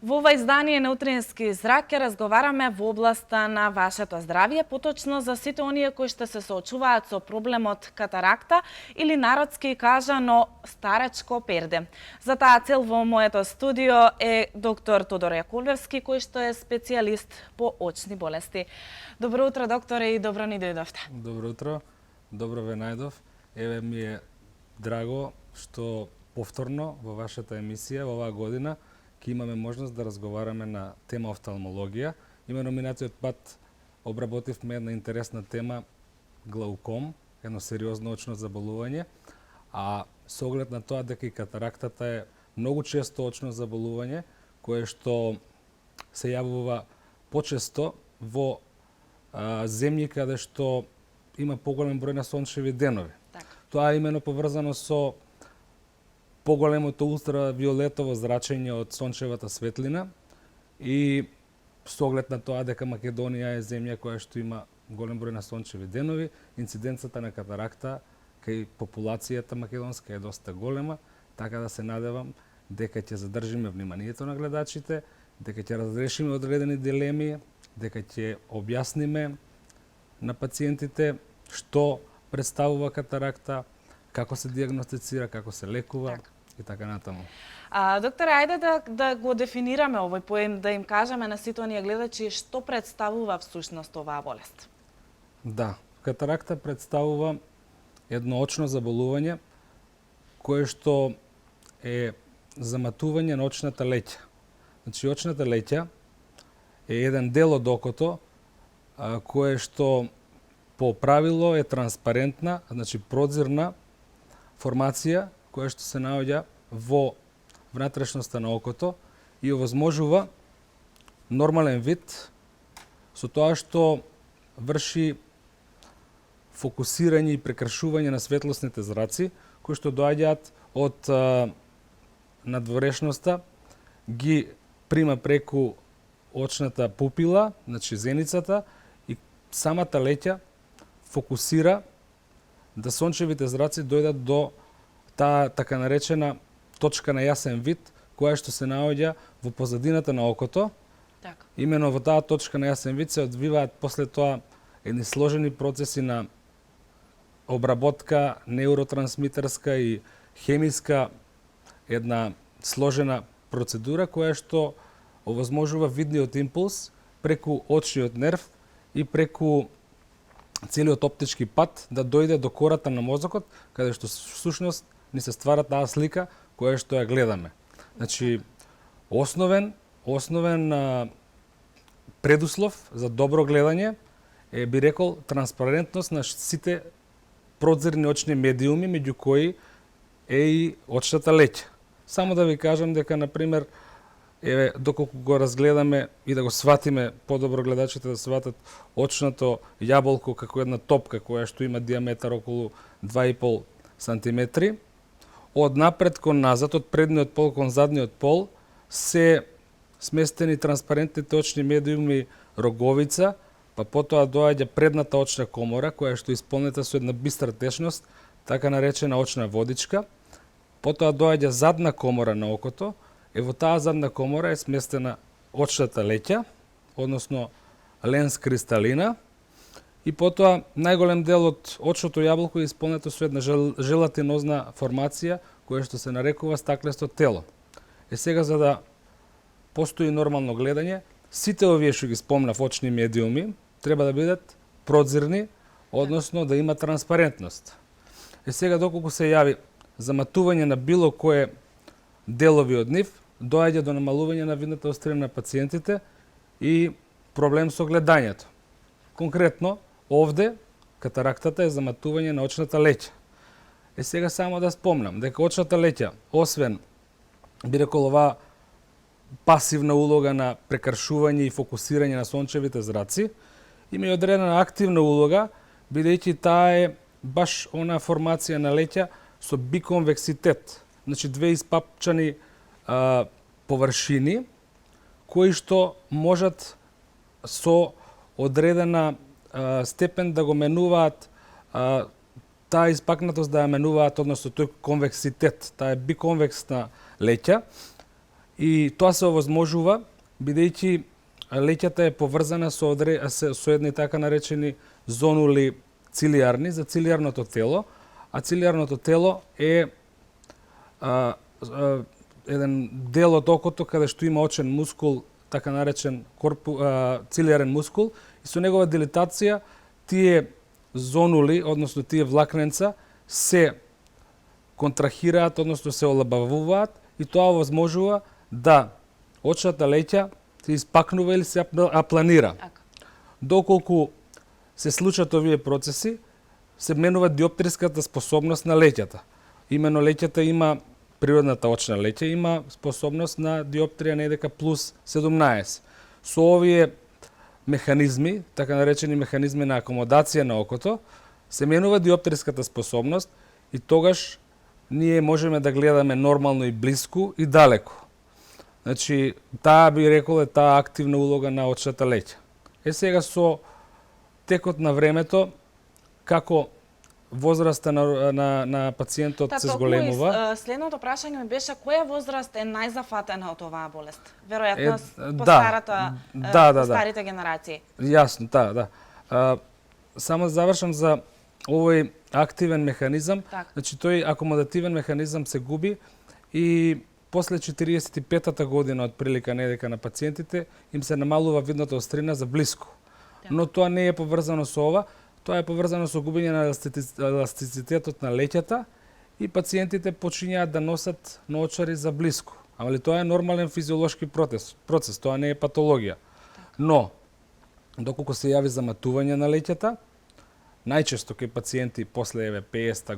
Во ова издание на Утрински зрак ќе разговараме во областа на вашето здравје, поточно за сите оние кои што се соочуваат со проблемот катаракта или народски кажано старечко перде. За таа цел во моето студио е доктор Тодор Јакулевски, кој што е специјалист по очни болести. Добро утро, докторе, и добро ни дојдовте. Добро утро, добро ве најдов. Еве ми е драго што повторно во вашата емисија во оваа година ќе имаме можност да разговараме на тема офталмологија. Имено минатиот пат обработивме една интересна тема глауком, едно сериозно очно заболување, а со оглед на тоа дека и катарактата е многу често очно заболување, кое што се јавува почесто во земји каде што има поголем број на сончеви денови. Тоа е имено поврзано со поголемото ултравиолетово зрачење од сончевата светлина и со оглед на тоа дека Македонија е земја која што има голем број на сончеви денови, инциденцата на катаракта кај популацијата македонска е доста голема, така да се надевам дека ќе задржиме вниманието на гледачите, дека ќе разрешиме одредени дилеми, дека ќе објасниме на пациентите што представува катаракта, како се диагностицира, како се лекува и така натаму. Докторе, ајде да го дефинираме овој поем, да им кажеме на сите оние гледачи што представува всушност оваа болест. Да, катаракта представува едно очно заболување кое што е заматување на очната леќа. Значи, очната леќа е еден дел од окото кое што по правило е транспарентна, значи прозирна формација која што се наоѓа во внатрешноста на окото и овозможува нормален вид со тоа што врши фокусирање и прекршување на светлосните зраци кои што доаѓаат од надворешноста, ги прима преку очната пупила, значи зеницата, и самата леќа фокусира да сончевите зраци дојдат до таа така наречена точка на јасен вид, која што се наоѓа во позадината на окото. Така. Имено во таа точка на јасен вид се одвиваат после тоа едни сложени процеси на обработка неуротрансмитерска и хемиска, една сложена процедура која што овозможува видниот импулс преку очниот нерв и преку целиот оптички пат да дојде до кората на мозокот, каде што всушност ни се ствара таа слика која што ја гледаме. Значи, основен предуслов за добро гледање е, би рекол, транспарентност на сите прозирни очни медиуми, меѓу кои е и очната леќа. Само да ви кажам дека, например, еве, доколку го разгледаме и да го сватиме, подобро гледачите да сватат очното јаболко како една топка која што има диаметар околу 2,5 сантиметри, од напред кон назад, од предниот пол кон задниот пол, се сместени транспарентните очни медиуми роговица, па потоа доаѓа предната очна комора, која што е исполнета со една бистра течност, така наречена очна водичка, потоа доаѓа задна комора на окото, и во таа задна комора е сместена очната леќа, односно ленс кристалина, и потоа најголем дел од очното јаболко е исполнето со една желатинозна формација која што се нарекува стаклесто тело. Сега, за да постои нормално гледање, сите овие што ги спомнав очни медиуми треба да бидат прозирни, односно да има транспарентност. Сега, доколку се јави заматување на било кое делови од нив, доаѓа до намалување на видната острина на пациентите и проблем со гледањето. Конкретно, овде катарактата е заматување на очната леќа. Сега само да спомнам дека очната леќа, освен, би рекол, оваа пасивна улога на прекршување и фокусирање на сончевите зраци, има и одредена активна улога, бидејќи таа е баш она формација на леќа со биконвекситет, значи две испапчани површини кои што можат со одредена степен да го менуваат таа испакнатост, да ја менуваат, односно тој конвекситет, таа е биконвексна леќа И тоа се овозможува бидејќи леќата е поврзана со едни така наречени зонули цилиарни за цилиарното тело, а цилиарното тело е еден дел од окото каде што има очен мускул, така наречен цилиарен мускул, и со негова дилатација тие зонули, односно тие влакненца, се контрахираат, односно се олабавуваат и тоа овозможува да очната леќа се испакнува или се апланира. Доколку се случат овие процеси, се менува диоптриската способност на леќата. Имено леќата има, природната очна леќа има способност на диоптрија недека плюс 17. Со овие механизми, така наречени механизми на акомодација на окото, се менува диоптриската способност и тогаш ние можеме да гледаме нормално и блиску и далеку. Значи, таа би рекол е таа активна улога на очната леќа. Сега со текот на времето, како возраста на пациентот се зголемува. Следното прашање ми беше која возраст е најзафатена од оваа болест? Веројатно по старите генерации. Јасно, да. Само завршам за овој активен механизам. Значи, тој акомодативен механизам се губи и после 45-та година од прилика недека на пациентите им се намалува видната острина за блиску. Но тоа не е поврзано со ова, тоа е поврзано со губење на еластицитетот на леќата и пациентите почињаат да носат наочари за блиску. Ама ли тоа е нормален физиолошки процес, тоа не е патологија. Но, доколку се јави заматување на леќата, најчесто кај пациенти после 50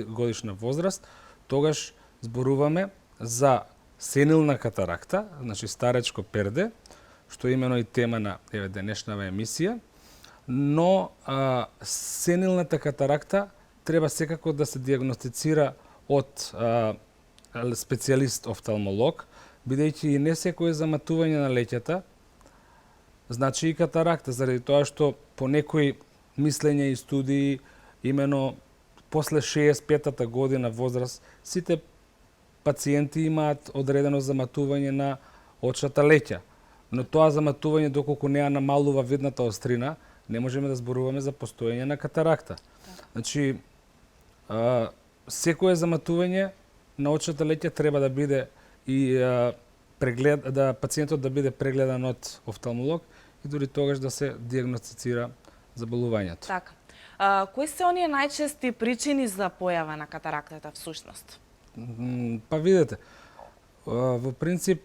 годишна возраст, тогаш зборуваме за сенилна катаракта, значи старечко перде, што е имено и тема на денешнава емисија, но сенилната катаракта треба секако да се диагностицира од специјалист офталмолог, бидејќи не секое заматување на леќата значи и катаракта, заради тоа што по некои мислења и студии, имено после 65-та година возраст, сите пациенти имаат одредено заматување на очната леќа. Но тоа заматување, доколку не ја намалува видната острина, не можеме да зборуваме за постоење на катаракта. Значи, секое заматување на очната леќа треба да биде и пациентот да биде прегледан од офталмолог и дури тогаш да се диагностицира заболувањето. Така. Кои се оние најчести причини за појава на катарактата всушност? Па видете, во принцип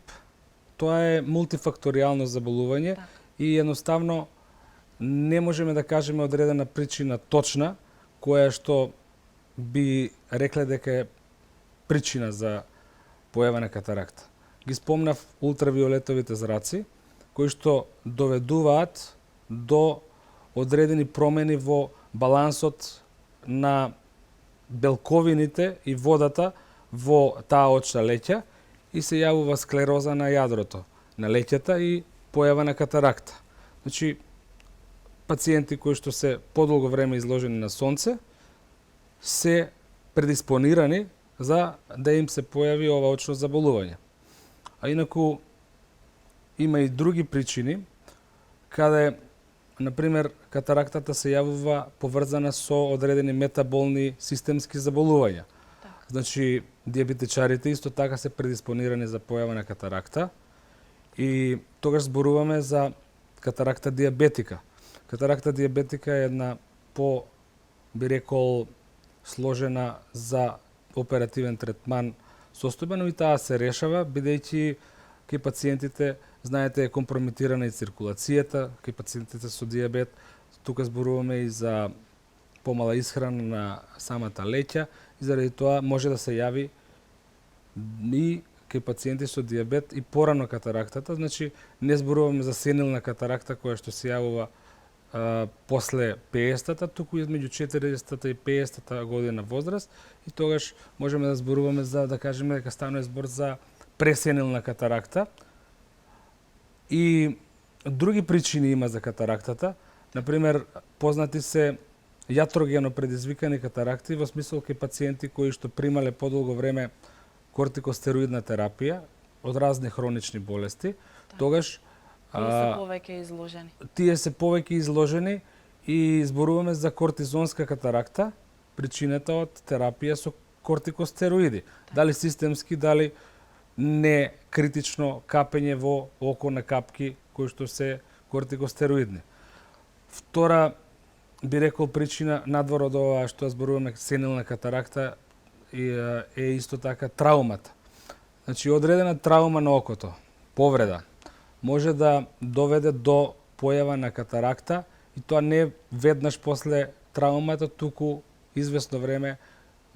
тоа е мултифакторијално заболување и едноставно не можеме да кажеме одредена причина точна која што би рекле дека е причина за појава на катаракта. Ги спомнав ултравиолетовите зраци кои што доведуваат до одредени промени во балансот на белковините и водата во таа очна леќа и се јавува склероза на јадрото на леќата и појава на катаракта. Значи, пациенти кои што се подолго време изложени на сонце се предиспонирани за да им се појави ова очно заболување. А инаку има и други причини каде, например, катарактата се јавува поврзана со одредени метаболни системски заболувања. Значи, диабетичарите исто така се предиспонирани за појава на катаракта и тогаш зборуваме за катаракта диабетика. Катаракта диабетика е една би рекол, сложена за оперативен третман состојба, но и таа се решава, бидејќи кај пациентите, знаете, е компрометирана и циркулацијата, кај пациентите со диабет, тука зборуваме и за помала исхрана на самата леќа, и заради тоа може да се јави и кај пациенти со диабет и порано катарактата, значи не зборуваме за сенилна катаракта која што се јавува после 50-та, туку измеѓу 40-та и 50-та година возраст и тогаш можеме да зборуваме за, да кажеме, дека станува збор за пресенилна катаракта. И други причини има за катарактата, например, познати се јатрогено предизвикани катаракти во смисол кај пациенти кои што примале подолго време кортикостероидна терапија, од разни хронични болести, тогаш Кои се повеќе изложени? тие се повеќе изложени и зборуваме за кортизонска катаракта, причината од терапија со кортикостероиди. Дали системски, дали не критично капење во око на капки кои што се кортикостероидни. Втора би рекол причина надвор од ова што зборуваме сенилна катаракта е исто така траумата. Значи одредена траума на окото, повреда, може да доведе до појава на катаракта и тоа не веднаш после траумата, туку известно време,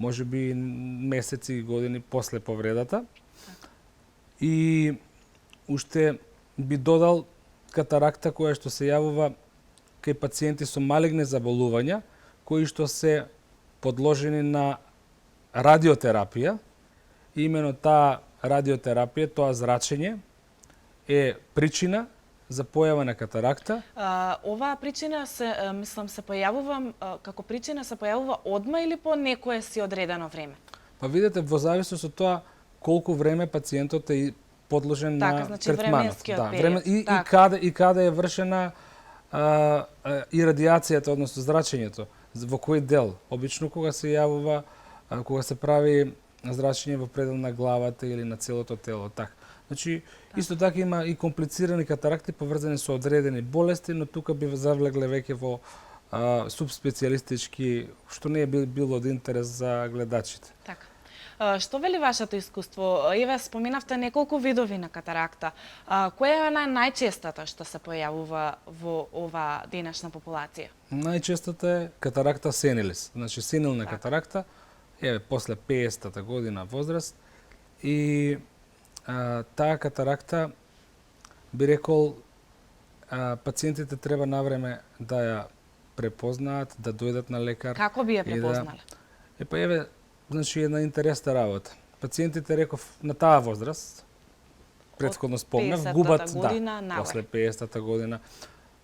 може би месеци и години после повредата. И уште би додал катаракта која што се јавува кај пациенти со малигни заболувања, кои што се подложени на радиотерапија. И имено таа радиотерапија, тоа зрачење, е причина за појава на катаракта. Оваа причина се појавува како причина се појавува одма или по некое си одредено време? Па видите, во зависност од тоа колку време пациентот е подложен на значи, третманот. период. И каде е вршена и радиацијата, односно зрачењето, во кој дел. Обично кога се јавува, кога се прави зрачење во предел на главата или на целото тело, така. Значи, исто така има и комплицирани катаракти поврзани со одредени болести, но тука би завлегле веќе во субспецијалистички, што не е било од интерес за гледачите. Така. Што вели вашето искуство? Еве, споменавте неколку видови на катаракта. Која е најчестата што се појавува во ова денешна популација? Најчестата е катаракта сенилис, значи сенилна катаракта, после 50-та година возраст, и таа катаракта, би рекол, пациентите треба навреме да ја препознаат, да дојдат на лекар. Како би ја препознале? Значи една интересна работа. Пациентите, реков, на таа возраст, претходно спомнав, губат, после 50-та година,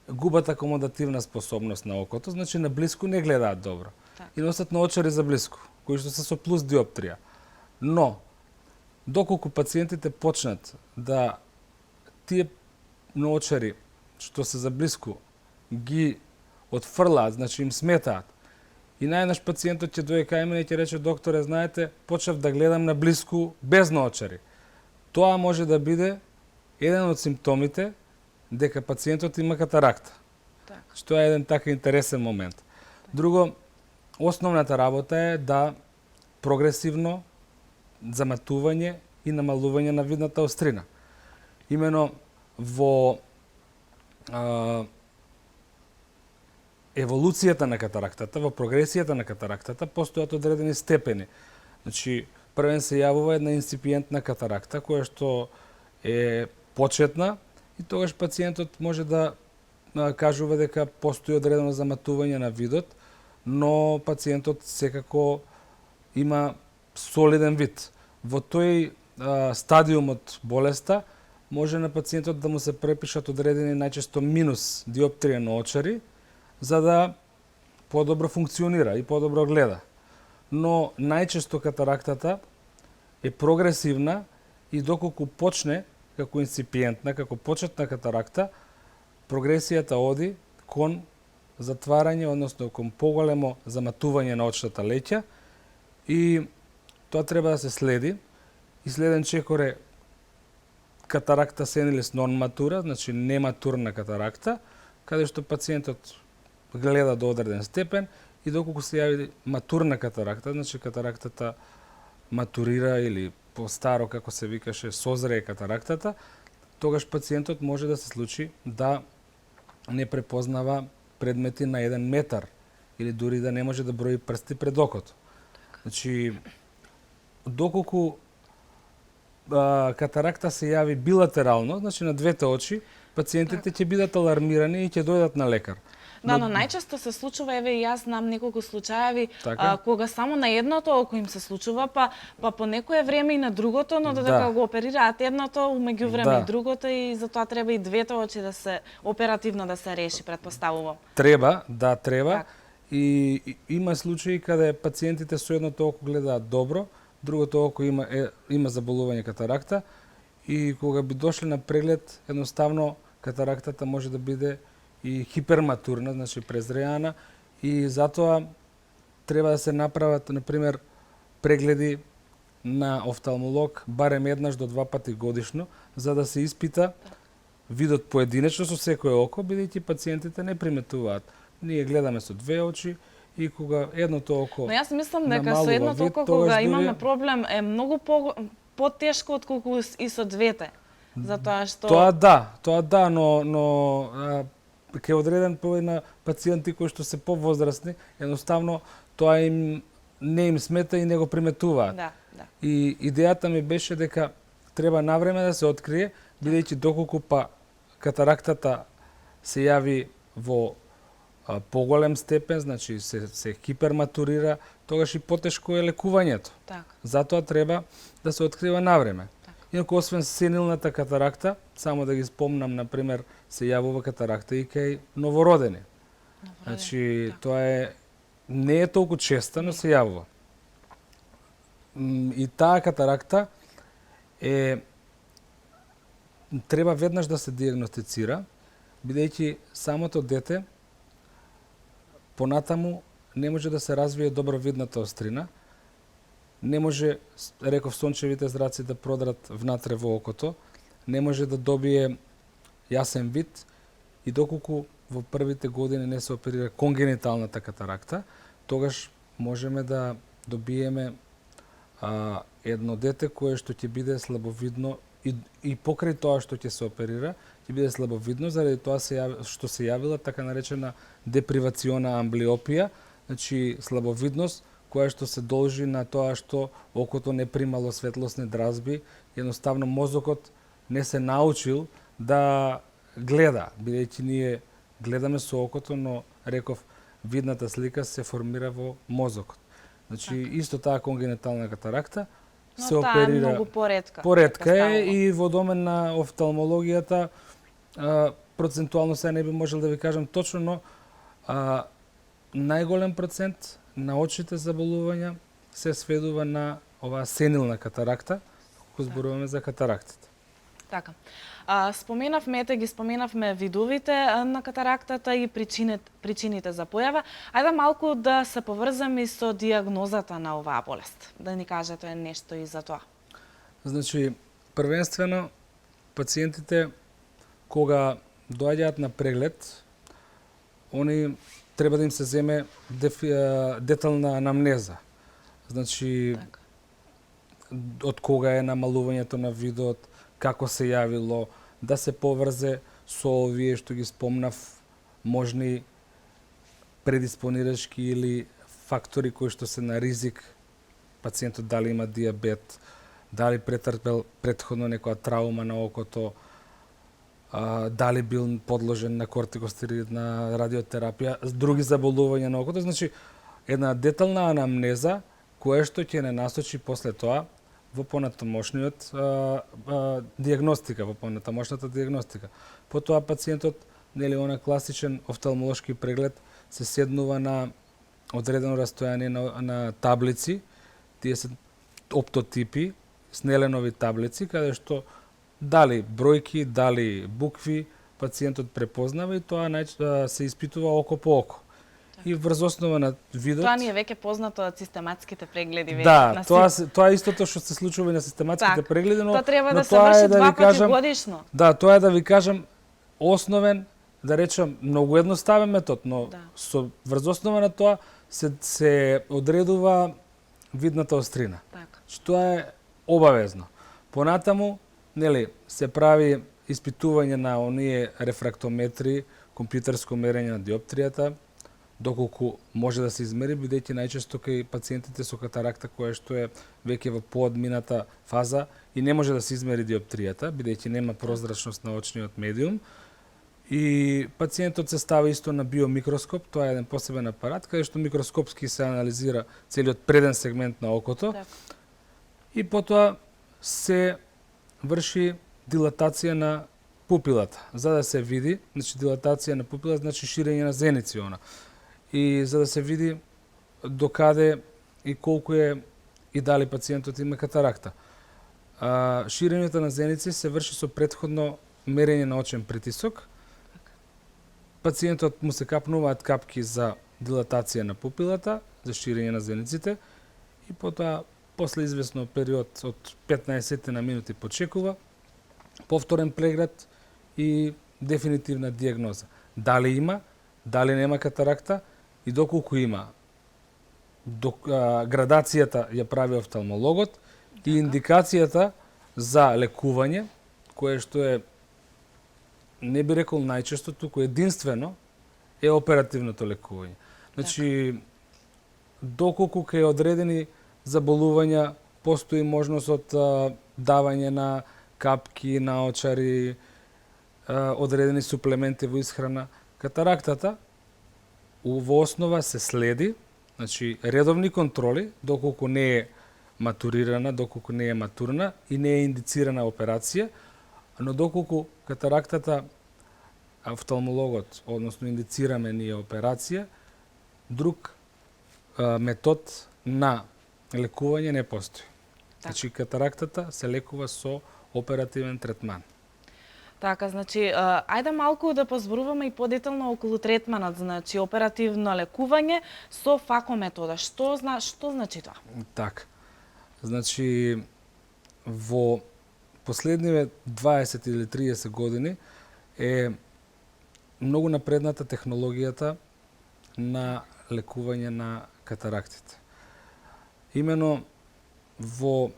губат акомодативна способност на окото, значи на блиску не гледаат добро. И носат наочари за блиску, кои што се со плюс диоптрија. Но, доколку пациентите почнат да тие наочари што се за блиску ги отфрлаат, значи им сметаат, и најнаш пациентот ќе дојде кај мене и ќе рече: докторе, знаете, почнав да гледам на блиску без наочари. Тоа може да биде еден од симптомите дека пациентот има катаракта. Што е еден така интересен момент. Друго, основната работа е да прогресивно заматување и намалување на видната острина. Имено во еволуцијата на катарактата, во прогресијата на катарактата, постојат одредени степени. Значи, првен се јавува една инципиентна катаракта, која што е почетна, и тогаш пациентот може да кажува дека постои одредено заматување на видот, но пациентот секако има солиден вид. Во тој стадиум од болеста може на пациентот да му се препишат одредени најчесто минус диоптрија на очари, за да подобро функционира и подобро гледа. Но најчесто катарактата е прогресивна и доколку почне како инципиентна, како почетна катаракта, прогресијата оди кон затварање, односно кон поголемо заматување на очната леќа, и тоа треба да се следи. И следен чекор е катаракта сенилис нон матура, значи нематурна катаракта, каде што пациентот гледа до одреден степен, и доколку се јави матурна катаракта, значи катарактата матурира или по-старо, како се викаше, созрее катарактата, тогаш пациентот може да се случи да не препознава предмети на 1 метар или дури да не може да брои прсти пред окото. Значи, доколку катаракта се јави билатерално, значи на двете очи, пациентите ќе бидат алармирани и ќе дојдат на лекар. Да, но најчесто се случува, еве и јас знам неколку случаеви, кога само на едното око им се случува, па по некое време и на другото, но додека го оперираат едното, умеѓу време и другото, и затоа треба и двете очи да се оперативно да се реши, претпоставувам. Треба. И има случаи каде пациентите со едното око гледаат добро, другото око има заболување катаракта, и кога би дошле на преглед, едноставно катарактата може да биде и хиперматурна, значи презреана, и затоа треба да се направат, например, прегледи на офталмолог барем еднаш до 2 пати годишно, за да се испита видот поединечно со секое око, бидејќи пациентите не приметуваат. Ние гледаме со две очи и кога едното око Но јас мислам дека со намалува едното вид, око тогаш кога дури- имаме проблем е многу потешко отколку и со двете. Затоа што Тоа да, но ке одреден по на пациенти кои што се повозрастни, едноставно тоа им не им смета и не го приметуваат. да. И идејата ми беше дека треба навреме да се открие, бидејќи доколку па катарактата се јави во поголем степен, значи се хиперматурира, тогаш и потешко е лекувањето. Така. Затоа треба да се открива навреме. Инаку, освен сенилната катаракта, само да ги спомнам, например, се јавува катаракта и кај новородени. Значи, тоа не е толку честа, но се јавува. И таа катаракта треба веднаш да се диагностицира, бидејќи самото дете понатаму не може да се развие добро видната острина, не може, реков, сончевите зраци да продрат внатре во окото, не може да добие јасен вид и доколку во првите години не се оперира конгениталната катаракта, тогаш можеме да добиеме едно дете кое што ќе биде слабовидно и покрај тоа што ќе се оперира, ќе биде слабовидно заради тоа што се јавила така наречена депривациона амблиопија, значи слабовидност која што се должи на тоа што окото не примало светлосни дразби, едноставно мозокот не се научил да гледа, бидејќи ние гледаме со окото, но реков видната слика се формира во мозокот. Значи исто таа конгенитална катаракта се Но таа е оперира многу поретка. Поретка е и во домен на офталмологијата процентуално се не би можел да ви кажам точно, но најголем процент на очите заболувања се сведува на оваа сенилна катаракта, кога зборуваме за катарактите. Така. Споменавме видовите на катарактата и причините за појава. Ајде малку да се поврземе и со диагнозата на оваа болест. Да ни кажете нешто и за тоа. Значи, првенствено, пациентите кога доаѓаат на преглед, они треба да им се земе детална анамнеза. Значи, од кога е намалувањето на видот, како се јавило, да се поврзе со овие што ги спомнав можни предиспонирачки или фактори кои што се на ризик, пациентот дали има диабет, дали претрпел претходно некоја траума на окото, дали бил подложен на кортикостероидна радиотерапија, други заболувања на окото. Значи, една детална анамнеза која што ќе не насочи после тоа во понатамошниот диагностика, во понатамошната диагностика. Потоа пациентот, нели, она класичен офталмолошки преглед се седнува на одредено растојание на таблици, тие се оптотипи, снеленови таблици, каде што дали бројки, дали букви, пациентот препознава и тоа се испитува око по око. И врз основа на видот... Тоа ни е веќе познато од систематските прегледи. Да, тоа е истото што се случува и на систематските прегледи, но тоа треба но да се врши да 2 ви кажам, пати годишно. Да, тоа е да ви кажам основен, да речем, многу едноставен метод, но со врз основа на тоа се одредува видната острина. Така. Што е обавезно. Понатаму, нели, се прави испитување на оние рефрактометри, компјутерско мерење на диоптријата, доколку може да се измери, бидејќи најчесто кај пациентите со катаракта која што е веќе во поодмината фаза и не може да се измери диоптријата, бидејќи нема прозрачност на очниот медиум. И пациентот се стави исто на биомикроскоп, тоа е еден посебен апарат, каде што микроскопски се анализира целиот преден сегмент на окото. Так. И потоа се врши дилатација на пупилата, за да се види, значи дилатација на пупила значи ширење на зеници она. И за да се види докаде и колку е и дали пациентот има катаракта. ширењето на зеници се врши со претходно мерење на очен притисок. Пациентот му се капнуваат капки за дилатација на пупилата, за ширење на зениците и потоа после известно период од 15 на минути почекува повторен преглед и дефинитивна дијагноза. Дали има, дали нема катаракта и доколку има. Градацијата ја прави офталмологот и индикацијата за лекување, кое што е, не би рекол најчесто, туку единствено, е оперативното лекување. Значи, доколку кај одредени заболувања постои можност од давање на капки, наочари, одредени суплементи во исхрана, катарактата во основа се следи, значи редовни контроли, доколку не е матурирана, доколку не е матурна и не е индицирана операција, но доколку катарактата офталмологот, односно индицираме ние операција, друг метод на лекување не постои. Значи катарактата се лекува со оперативен третман. Така, значи, ајде малку да позборуваме и подетално околу третманот, значи оперативно лекување со факометода. Што значи тоа? Така. Значи, во последниве 20 или 30 години е многу напредната технологијата на лекување на катарактите. Имено во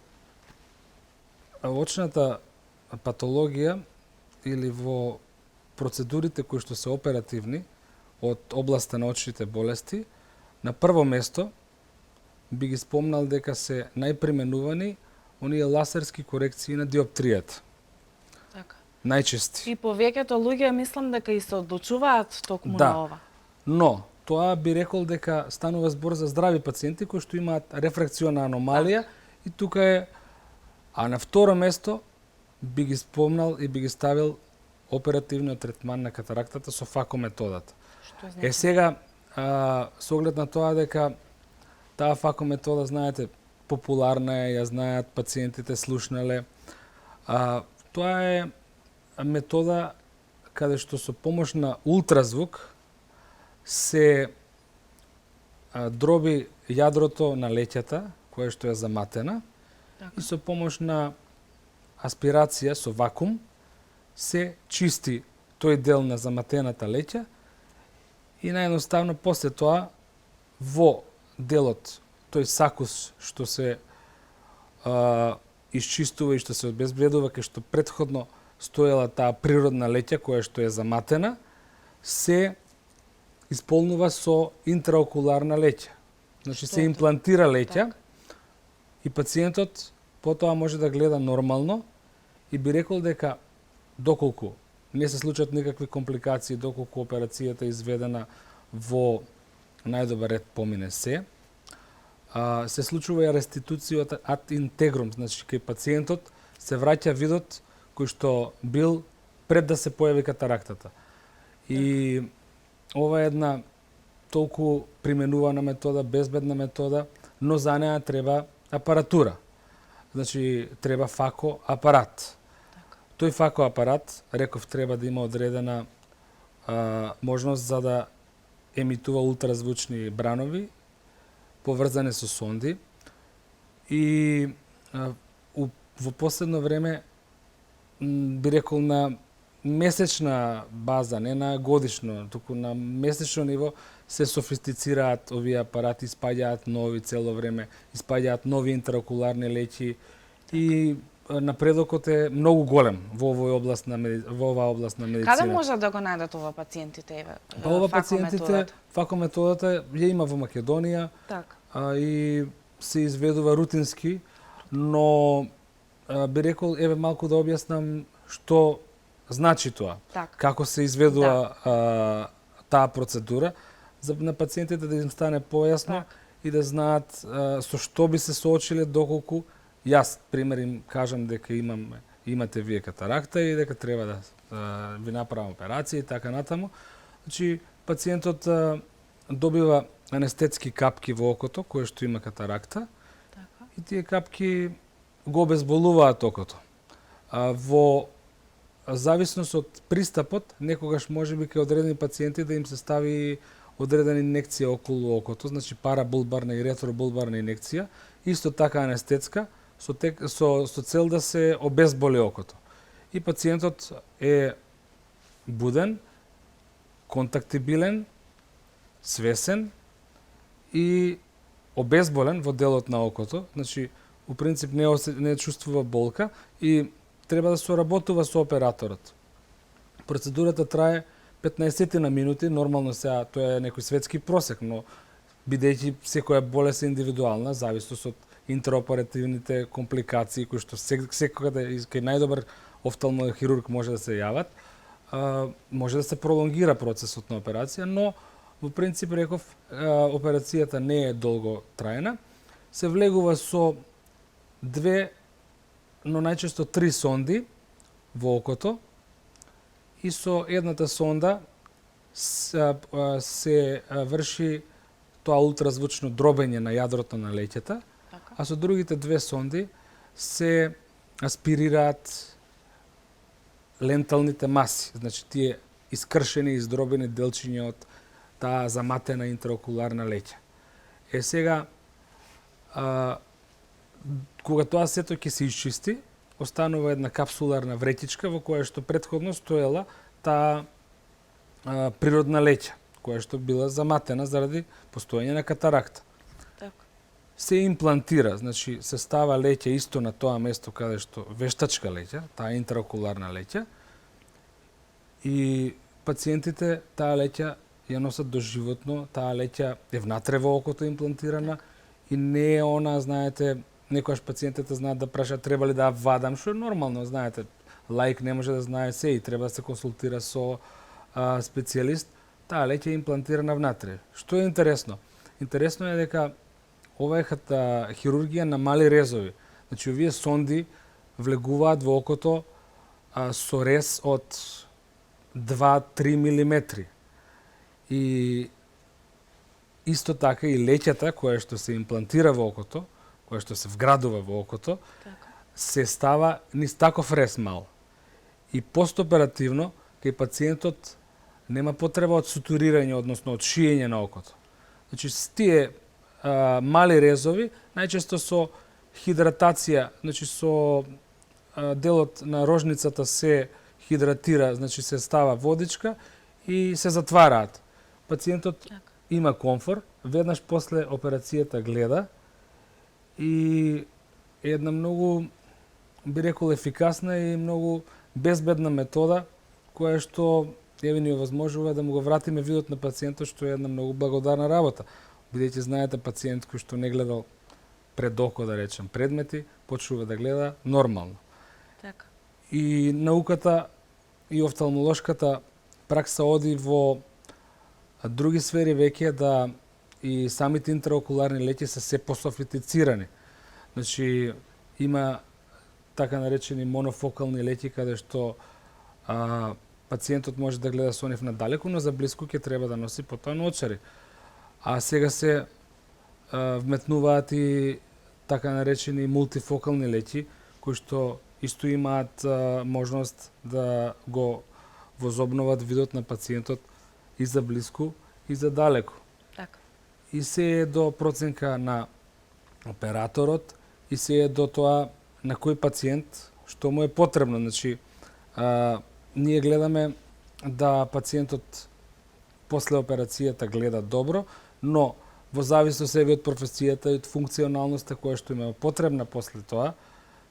очната патологија или во процедурите кои што се оперативни од областа на очните болести, на прво место би ги спомнал дека се најприменувани оние ласерски корекции на диоптријата. Така. Најчести. И повеќето луѓе мислам дека и се одлучуваат токму на ова. Но тоа би рекол дека станува збор за здрави пациенти кои што имаат рефракциона аномалија и тука е, а на второ место би ги спомнал и би ги ставил оперативниот третман на катарактата со факометодата. Што значи? Сега, со оглед на тоа дека таа факометода, знаете, популарна е, ја знаат пациентите, слушнале. Тоа е метода каде што со помош на ултразвук се дроби јадрото на леќата, кое што е заматена, и со помош на аспирација со вакуум се чисти тој дел на заматената леќа и наједноставно после тоа во делот, тој сакус што се исчистува и што се обезбедува, кај што претходно стоела таа природна леќа која што е заматена, се исполнува со интраокуларна леќа. Значи се имплантира леќа и пациентот потоа може да гледа нормално и би рекол дека доколку не се случат никакви компликации, доколку операцијата е изведена во најдобар ред помине се случува и реституцијата ад интегрум, значи кај пациентот се враќа видот кој што бил пред да се појави катарактата. И ова е една толку применувана метода, безбедна метода, но за неа треба апаратура. Значи, треба факоапарат. Тој факоапарат, реков, треба да има одредена можност за да емитува ултразвучни бранови, поврзани со сонди. И во последно време, би рекол на месечна база, не на годишно, туку на месечно ниво, се софистицираат овие апарати, испаѓаат нови цело време, испаѓаат нови интраокуларни леќи и напредокот е многу голем во оваа област на медицина. Каде може да го најдат ова пациентите? Ова пациентите, факометодата ја има во Македонија и се изведува рутински, но би рекол, еве малку да објаснам што значи тоа. Како се изведува таа процедура, за на пациентите да им стане појасно и да знаат со што би се соочиле доколку јас, пример, им кажам дека имате вие катаракта и дека треба да ви направам операција и така натаму. Значи, пациентот добива анестетски капки во окото, кое што има катаракта, и тие капки го обезболуваат окото. Во зависност од пристапот, некогаш можеби кај одредени пациенти да им се стави одредена инекција околу окото, значи парабулбарна и ретробулбарна инекција, исто така анестетска, со цел да се обезболи окото. И пациентот е буден, контактибилен, свесен и обезболен во делот на окото, значи у принцип не чувствува болка и треба да се соработува со операторот. Процедурата трае 15 на минути, нормално сега тоа е некој светски просек, но бидејќи секоја болест е индивидуална, зависност од интраоперативните компликации кои што секогаш кај најдобар офталмохирург може да се јават, може да се пролонгира процесот на операција, но во принцип реков операцијата не е долго трајна. Се влегува со 2, но најчесто 3 сонди во окото и со едната сонда се врши тоа ултразвучно дробење на јадрото на леќата, а со другите 2 сонди се аспирираат ленталните маси, значи тие искршени, издробени делчиња од таа заматена интраокуларна леќа. Сега, кога тоа сето ќе се исчисти, останува една капсуларна вретичка во која што претходно стоела таа природна леќа, која што била заматена заради постоење на катаракта. Се имплантира, значи се става леќа исто на тоа место каде што вештачка леќа, таа интраокуларна леќа, и пациентите таа леќа ја носат доживотно, таа леќа е внатре во окото имплантирана и не е она, знаете, некојаш пациентите знаат да прашаат треба ли да ја вадам, што е нормално, знаете, лаик не може да знае се и треба да се консултира со специјалист. Таа леќа е имплантирана внатре. Што е интересно? Интересно е дека ова е хирургија на мали резови. Значи, овие сонди влегуваат во окото со рез од 2-3 милиметри. И исто така и леќата која што се имплантира во окото, која што се вградува во окото, се става низ таков рез мал. И постоперативно, кај пациентот нема потреба од сутурирање, односно од шиење на окото. Значи, тие мали резови, најчесто со хидратација, значи со делот на рожницата се хидратира, значи се става водичка и се затвараат. Пациентот има комфор, веднаш после операцијата гледа и е една многу, би рекол, ефикасна и многу безбедна метода која што еве ни овозможува да му го вратиме видот на пациентот, што е една многу благодарна работа. Бидејќи знаете, пациент кој што не гледал пред око, да речем, предмети, почнува да гледа нормално. Така. И науката и офталмолошката пракса оди во други сфери веќе да и самите интраокуларни леќи се се пософистицирани. Значи, има така наречени монофокални леќи каде што пациентот може да гледа со нив надалеку, но за блиску ќе треба да носи потоа наочари. А сега се вметнуваат и така наречени мултифокални леќи, кои што исто имаат можност да го возобноват видот на пациентот и за блиску и за далеку. Така. И се е до проценка на операторот и се е до тоа на кој пациент што му е потребно. Значи, ние гледаме да пациентот после операцијата гледа добро, но во зависност еве од професијата и од функционалноста која што има потребна после тоа,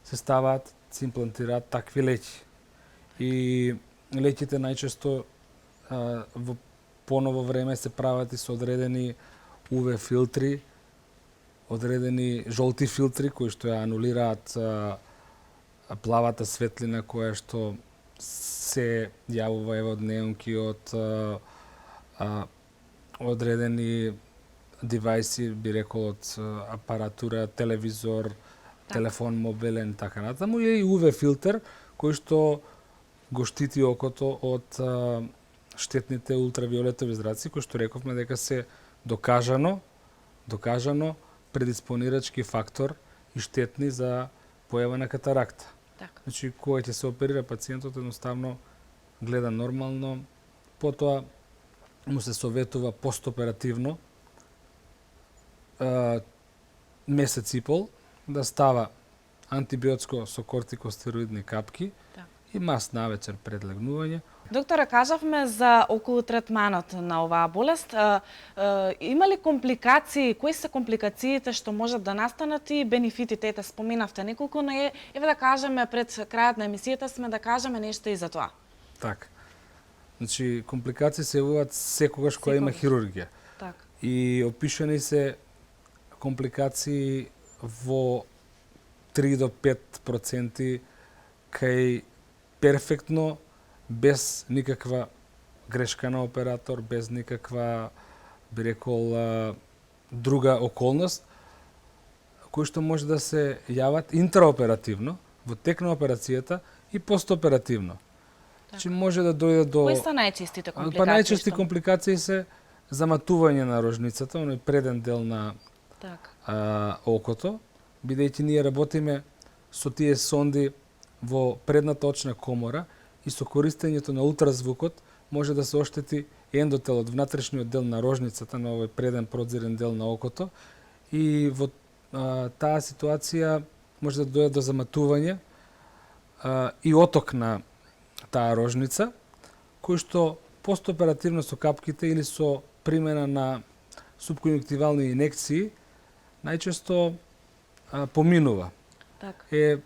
се ставаат, се имплантираат такви леќи. И леќите најчесто во поново време се прават и со одредени UV филтри, одредени жолти филтри кои што ја анулираат плавата светлина која што се јавува еве од неонки, од одредени девајси, би рекол, од апаратура, телевизор, телефон мобилен, така натаму, и UV филтер кој што го штити окото од штетните ултравиолетови зраци, кои што рековме дека се докажано предиспонирачки фактор и штетни за појава на катаракта. Така. Значи, кога ќе се оперира пациентот, едноставно гледа нормално, потоа му се советува постоперативно месец и пол да става антибиотско со кортикостероидни капки Да. и мас навечер пред легнување. Докторе, кажавме за околу третманот на оваа болест. Има ли компликации? Кои се компликациите што можат да настанат и бенефитите? Ете, споменавте неколку, но еве да кажеме пред крајот на емисијата сме да кажеме нешто и за тоа. Така. Значи, компликации се јавуваат секогаш кога има Секогаш. хирургија. Така. И опишани се компликации во 3 до 5% кај перфектно, без никаква грешка на оператор, без никаква, би рекол, друга околност, кои што може да се јават интраоперативно, во тек на операцијата и постоперативно. Значи може да дојде до... Кои се најчестите компликации? Па најчести што- компликации се заматување на рожницата, оној преден дел на Така. окото, бидејќи ние работиме со тие сонди во предната очна комора и со користењето на ултразвукот може да се оштети ендотелот, внатрешниот дел на рожницата, на овој преден прозирен дел на окото, и во таа ситуација може да дојде до заматување и оток на таа рожница, кој што постоперативно со капките или со примена на субконјуктивални инекции најчесто поминува. Така.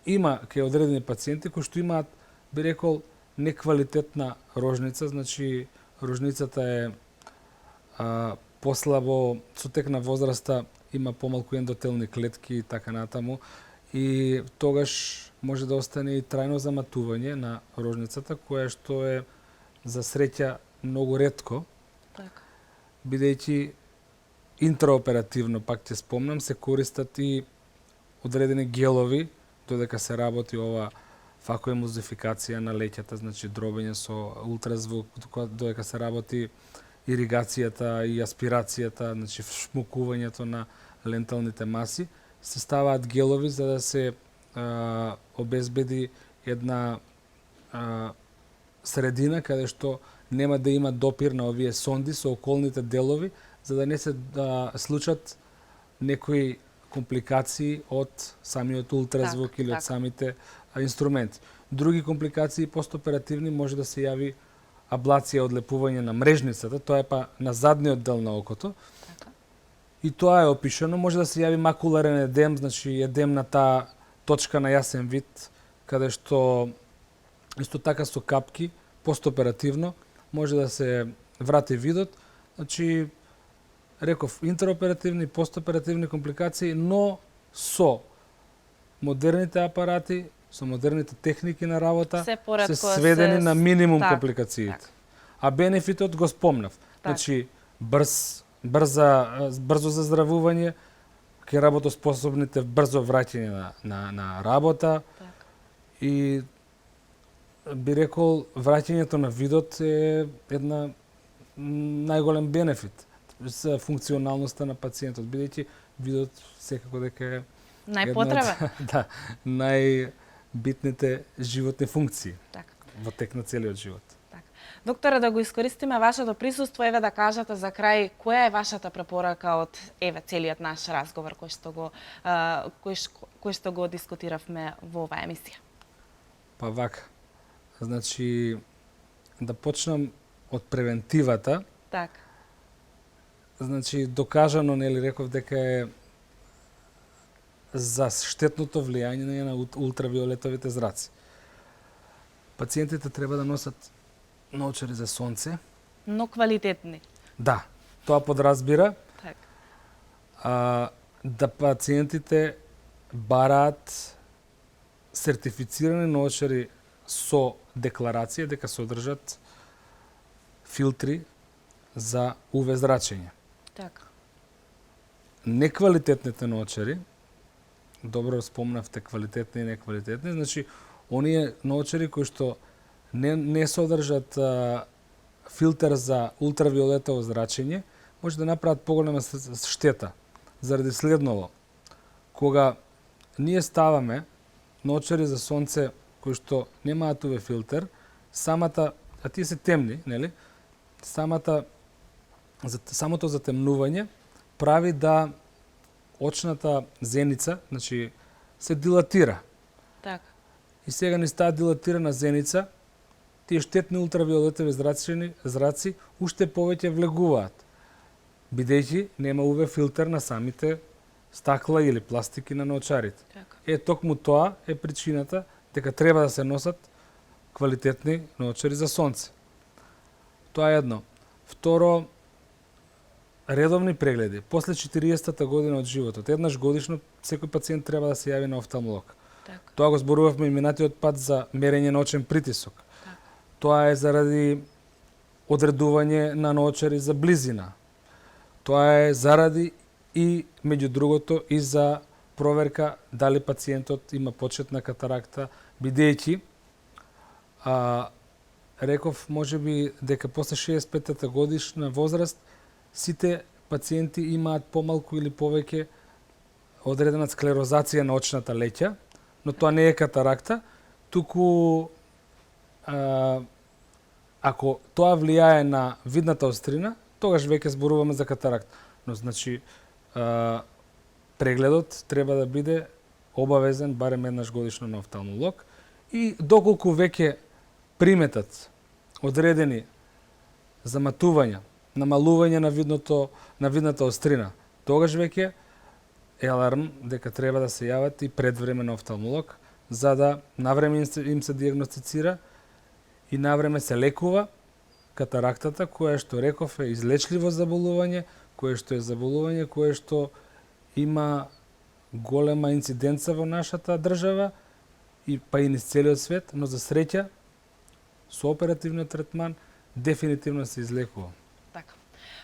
Има кај одредени пациенти кои што имаат, би рекол, неквалитетна рожница, значи рожницата е послабо, со тек на возраста има помалку ендотелни клетки и така натаму, и тогаш може да остане и трајно заматување на рожницата, кое што е за среќа многу ретко, Така. бидејќи интраоперативно, пак ќе спомнам, се користат и одредени гелови, додека се работи ова факоемулзификација на леќата, значи дробење со ултразвук, додека се работи иригацијата и аспирацијата, значи шмукувањето на ленталните маси, се ставаат гелови за да се обезбеди една средина каде што нема да има допир на овие сонди со околните делови, за да не се случат некои компликации од самиот ултразвук Так, или од так. самите инструменти. Други компликации постоперативни може да се јави аблација, одлепување на мрежницата, тоа е па на задниот дел на окото. Така. И тоа е опишано, може да се јави макуларен едем, значи едем на таа точка на јасен вид, каде што исто така со капки, постоперативно, може да се врати видот. Значи, реков, интероперативни и постоперативни компликации, но со модерните апарати, со модерните техники на работа, Се поретко се сведени на минимум так, компликациите. так. А бенефитот го спомнав. Значи, брзо заздравување, кај работоспособните брзо враќање на работа, Така. и би рекол, враќањето на видот е една најголем бенефит за функционалноста на пациентот, бидејќи видот секако дека е Најпотребен. да, најбитните животни функции Така. во тек на целиот живот. Докторе, да го искористиме вашето присуство, еве да кажете за крај, која е вашата препорака од целиот наш разговор кој што го дискутиравме во оваа емисија? Па вака, значи, да почнам од превентивата. Така. Значи, докажано, нели, реков дека е за штетното влијање на ултравиолетовите зраци. Пациентите треба да носат наочари за сонце. Но квалитетни. Да, тоа подразбира Така. да пациентите бараат сертифицирани наочари со декларација дека содржат филтри за УВ зрачење. Така. Неквалитетните наочари, добро спомнавте квалитетни и неквалитетни, значи оние наочари кои што не содржат филтер за ултравиолетово зрачење, може да направат поголема штета. Заради следново, кога ние ставаме наочари за сонце кои што немаат UV филтер, самата, а тие се темни, нели? Самото затемнување прави да очната зеница, значи, се дилатира. Така. И сега низ таа дилатирана зеница, тие штетни ултравиолетови зраци уште повеќе влегуваат, бидејќи нема UV филтер на самите стакла или пластики на наочарите. Така. Токму тоа е причината дека треба да се носат квалитетни наочари за сонце. Тоа е едно. Второ, редовни прегледи. После 40-та година од животот, еднаш годишно, секој пациент треба да се јави на офталмолог. Така. Тоа го зборувавме и минатиот пат за мерење на очен притисок. Така. Тоа е заради одредување на наочари за близина. Тоа е заради и, меѓу другото, и за проверка дали пациентот има почетна катаракта, бидејќи реков можеби дека после 65-та годишна возраст сите пациенти имаат помалку или повеќе одредена склерозација на очната леќа, но тоа не е катаракта, туку ако тоа влијае на видната острина, тогаш веќе зборуваме за катаракт. Но значи прегледот треба да биде обавезен барем еднаш годишно на офталмолог и доколку веќе приметат одредени заматувања, намалување на видната острина, тогаш веќе е аларм дека треба да се јават и пред време на офталмолог, за да навреме им се диагностицира и навреме се лекува катарактата, кое што реков е излечливо заболување, кое што е заболување кое што има голема инциденца во нашата држава и па и низ целиот свет, но за среќа со оперативниот третман дефинитивно се излекува. Така.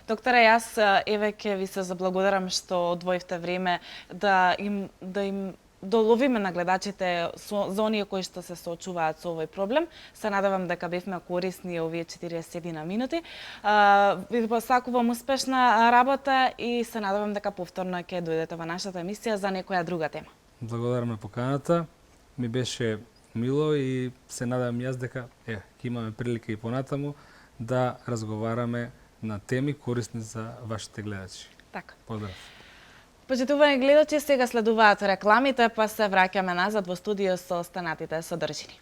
Докторе, јас еве ќе ви се заблагодарам што одвоивте време да им доловиме на гледачите за оние кои што се соочуваат со овој проблем. Се надевам дека бевме корисни овие 41 минути. Ви посакувам успешна работа и се надевам дека повторно ќе дојдете во нашата емисија за некоја друга тема. Благодарам на поканата. Ми беше мило и се надевам јас дека ќе имаме прилика и понатаму да разговараме на теми корисни за вашите гледачи. Така. Поздрав. Почитувани гледачи, сега следуваат рекламите, па се враќаме назад во студио со останатите содржини.